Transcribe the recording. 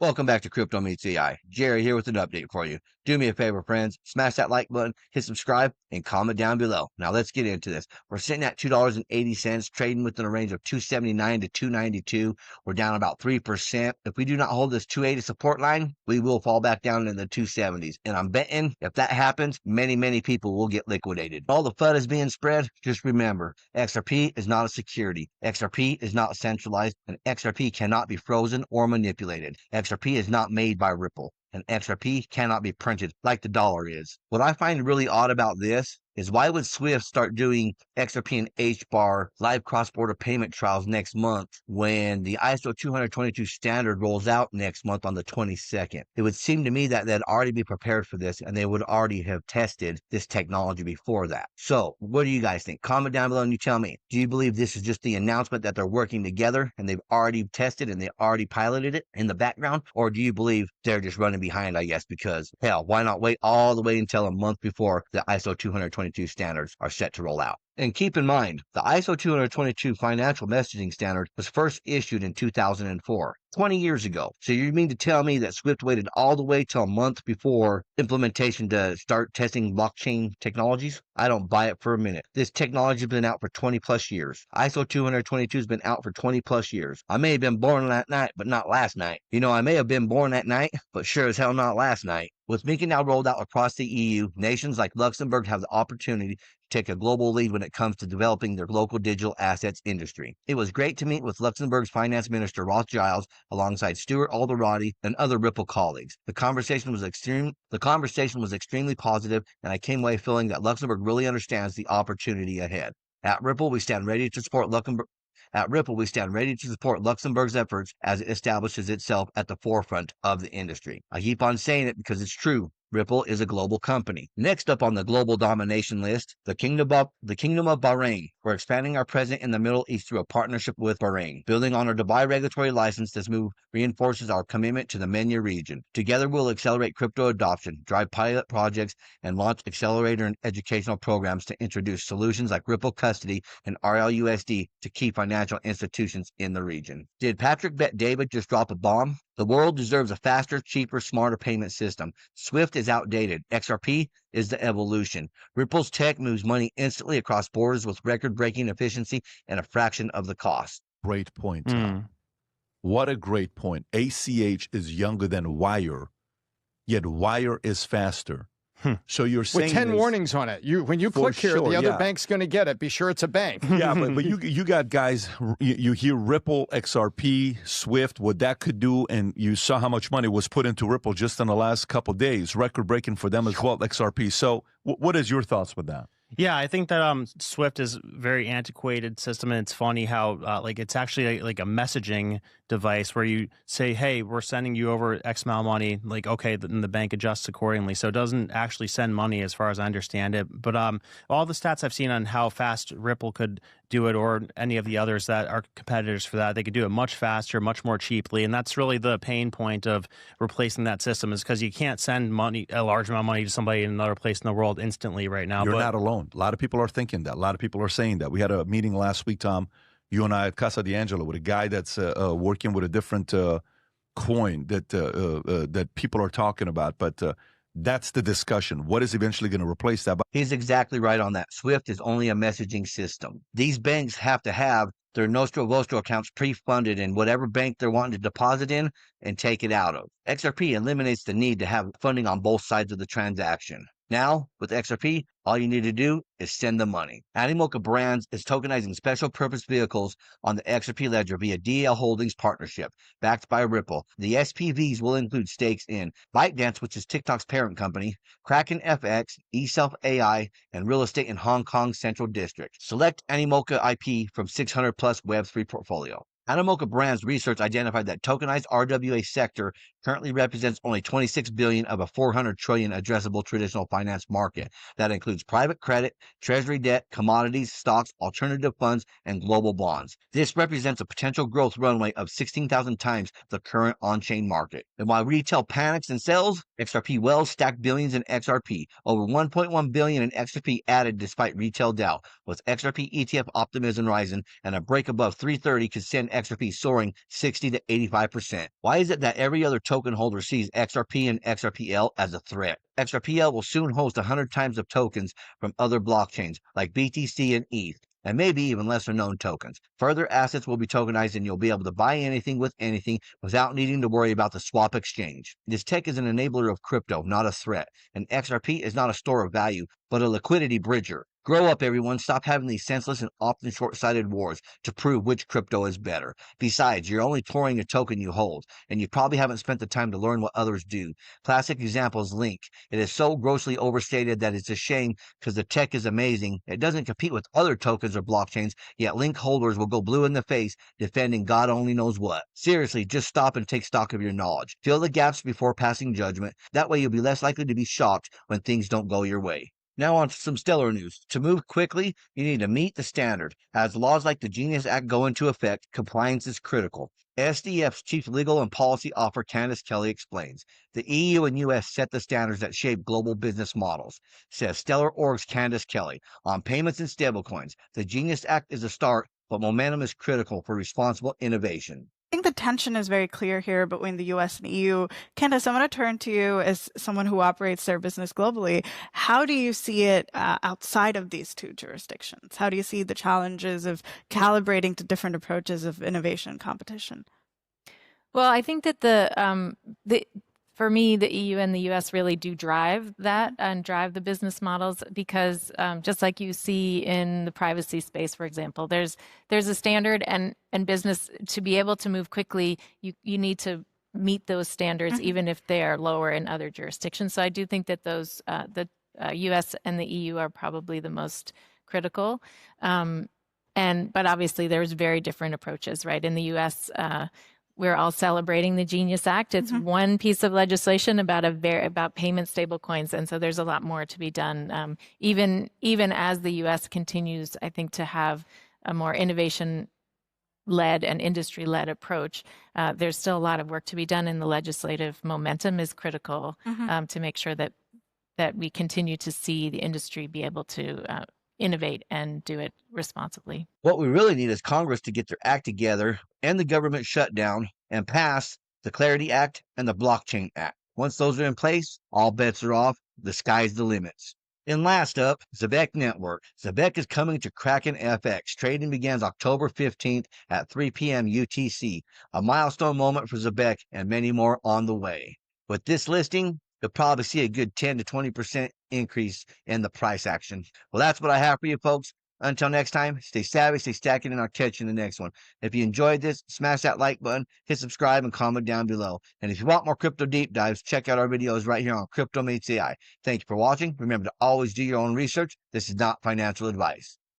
Welcome back to Crypto Meets AI. Jerry here with an update for you. Do me a favor, friends. Smash that like button, hit subscribe, and comment down below. Now let's get into this. We're sitting at $2.80, trading within a range of 279 to 292. We're down about 3%. If we do not hold this 280 support line, we will fall back down in the 270s. And I'm betting if that happens, many people will get liquidated. All the FUD is being spread. Just remember, XRP is not a security. XRP is not centralized, and XRP cannot be frozen or manipulated. XRP is not made by Ripple, and XRP cannot be printed like the dollar is. What I find really odd about this is why would SWIFT start doing XRP and HBAR live cross-border payment trials next month when the ISO 222 standard rolls out next month on the 22nd? It would seem to me that they'd already be prepared for this and they would already have tested this technology before that. So what do you guys think? Comment down below and you tell me. Do you believe this is just the announcement that they're working together and they've already tested and they already piloted it in the background? Or do you believe they're just running behind, I guess, because hell, why not wait all the way until a month before the ISO 222 standards are set to roll out? And keep in mind, the ISO 222 financial messaging standard was first issued in 2004, 20 years ago. So you mean to tell me that SWIFT waited all the way till a month before implementation to start testing blockchain technologies? I don't buy it for a minute. This technology has been out for 20 plus years. ISO 222 has been out for 20 plus years. I may have been born that night, but not last night. You know, I may have been born that night, but sure as hell not last night. With MiCA now rolled out across the EU, nations like Luxembourg have the opportunity to take a global lead when it comes to developing their local digital assets industry. It was great to meet with Luxembourg's finance minister Rothschild alongside Stuart Alderati and other Ripple colleagues. The conversation was extremely positive, and I came away feeling that Luxembourg really understands the opportunity ahead. At Ripple, we stand ready to support Luxembourg's efforts as it establishes itself at the forefront of the industry. I keep on saying it because it's true. Ripple is a global company. Next up on the global domination list, the Kingdom of Bahrain. We're expanding our presence in the Middle East through a partnership with Bahrain. Building on our Dubai regulatory license, this move reinforces our commitment to the MENA region. Together, we'll accelerate crypto adoption, drive pilot projects, and launch accelerator and educational programs to introduce solutions like Ripple Custody and RLUSD to key financial institutions in the region. Did Patrick Bet David just drop a bomb? The world deserves a faster, cheaper, smarter payment system. SWIFT is outdated. XRP is the evolution. Ripple's tech moves money instantly across borders with record-breaking efficiency and a fraction of the cost. Great point, Tom. What a great point. ACH is younger than Wire, yet Wire is faster. So you're saying with 10 warnings on it. When you click here, the other bank's going to get it. Be sure it's a bank. Yeah, but you got guys, you hear Ripple, XRP, SWIFT, what that could do, and you saw how much money was put into Ripple just in the last couple of days. Record-breaking for them as well, XRP. So what is your thoughts with that? Yeah, I think that SWIFT is a very antiquated system, and it's funny how it's actually like a messaging device where you say, hey, we're sending you over X amount of money, like, okay, then the bank adjusts accordingly. So it doesn't actually send money as far as I understand it. But all the stats I've seen on how fast Ripple could do it, or any of the others that are competitors for that, they could do it much faster, much more cheaply. And that's really the pain point of replacing that system, is because you can't send money, a large amount of money, to somebody in another place in the world instantly right now. You're not alone. A lot of people are thinking that. A lot of people are saying that. We had a meeting last week, Tom, you and I at Casa D'Angelo, with a guy that's working with a different coin that people are talking about. But that's the discussion. What is eventually going to replace that? He's exactly right on that. SWIFT is only a messaging system. These banks have to have their Nostro Vostro accounts pre-funded in whatever bank they're wanting to deposit in and take it out of. XRP eliminates the need to have funding on both sides of the transaction. Now, with XRP, all you need to do is send the money. Animoca Brands is tokenizing special purpose vehicles on the XRP ledger via DL Holdings partnership, backed by Ripple. The SPVs will include stakes in ByteDance, which is TikTok's parent company, Kraken FX, eSelf AI, and real estate in Hong Kong's Central District. Select Animoca IP from 600 plus Web3 portfolio. Animoca Brands research identified that tokenized RWA sector currently represents only 26 billion of a 400 trillion addressable traditional finance market. That includes private credit, treasury debt, commodities, stocks, alternative funds, and global bonds. This represents a potential growth runway of 16,000 times the current on-chain market. And while retail panics and sells, XRP Wells stacked billions in XRP. Over 1.1 billion in XRP added despite retail doubt, with XRP ETF optimism rising, and a break above 330 could send XRP soaring 60 to 85%. Why is it that every other token holder sees XRP and XRPL as a threat. XRPL will soon host 100 times of tokens from other blockchains like BTC and ETH, and maybe even lesser known tokens. Further assets will be tokenized and you'll be able to buy anything with anything without needing to worry about the swap exchange. This tech is an enabler of crypto, not a threat, and XRP is not a store of value, but a liquidity bridger. Grow up, everyone. Stop having these senseless and often short-sighted wars to prove which crypto is better. Besides, you're only touring a token you hold, and you probably haven't spent the time to learn what others do. Classic example is Link. It is so grossly overstated that it's a shame because the tech is amazing. It doesn't compete with other tokens or blockchains, yet Link holders will go blue in the face defending God only knows what. Seriously, just stop and take stock of your knowledge. Fill the gaps before passing judgment. That way you'll be less likely to be shocked when things don't go your way. Now on to some stellar news. To move quickly, you need to meet the standard. As laws like the Genius Act go into effect, compliance is critical. SDF's Chief Legal and Policy Officer Candace Kelly explains, the EU and US set the standards that shape global business models, says Stellar Org's Candace Kelly. On payments and stablecoins, the Genius Act is a start, but momentum is critical for responsible innovation. I think the tension is very clear here between the US and EU. Candace, I want to turn to you as someone who operates their business globally. How do you see it outside of these two jurisdictions? How do you see the challenges of calibrating to different approaches of innovation and competition? Well, I think that for me, the EU and the US really do drive that and drive the business models because just like you see in the privacy space, for example, there's a standard and business to be able to move quickly, you need to meet those standards, even if they are lower in other jurisdictions. So I do think that those the US and the EU are probably the most critical. But obviously there's very different approaches, right? In the US, we're all celebrating the Genius Act. It's one piece of legislation about payment stablecoins, and so there's a lot more to be done. Even as the U.S. continues, I think, to have a more innovation-led and industry-led approach, there's still a lot of work to be done, and the legislative momentum is critical to make sure that we continue to see the industry be able to innovate and do it responsibly. What we really need is Congress to get their act together, end the government shutdown, and pass the Clarity Act and the Blockchain Act. Once those are in place, all bets are off. The sky's the limits. And last up, Zebec Network. Zebec is coming to Kraken FX. Trading begins October 15th at 3 p.m. UTC. A milestone moment for Zebec and many more on the way. With this listing, you'll probably see a good 10 to 20% increase in the price action. Well, that's what I have for you folks. Until next time, stay savvy, stay stacking, and I'll catch you in the next one. If you enjoyed this, smash that like button, hit subscribe, and comment down below. And if you want more crypto deep dives, check out our videos right here on Crypto Meets AI. Thank you for watching. Remember to always do your own research. This is not financial advice.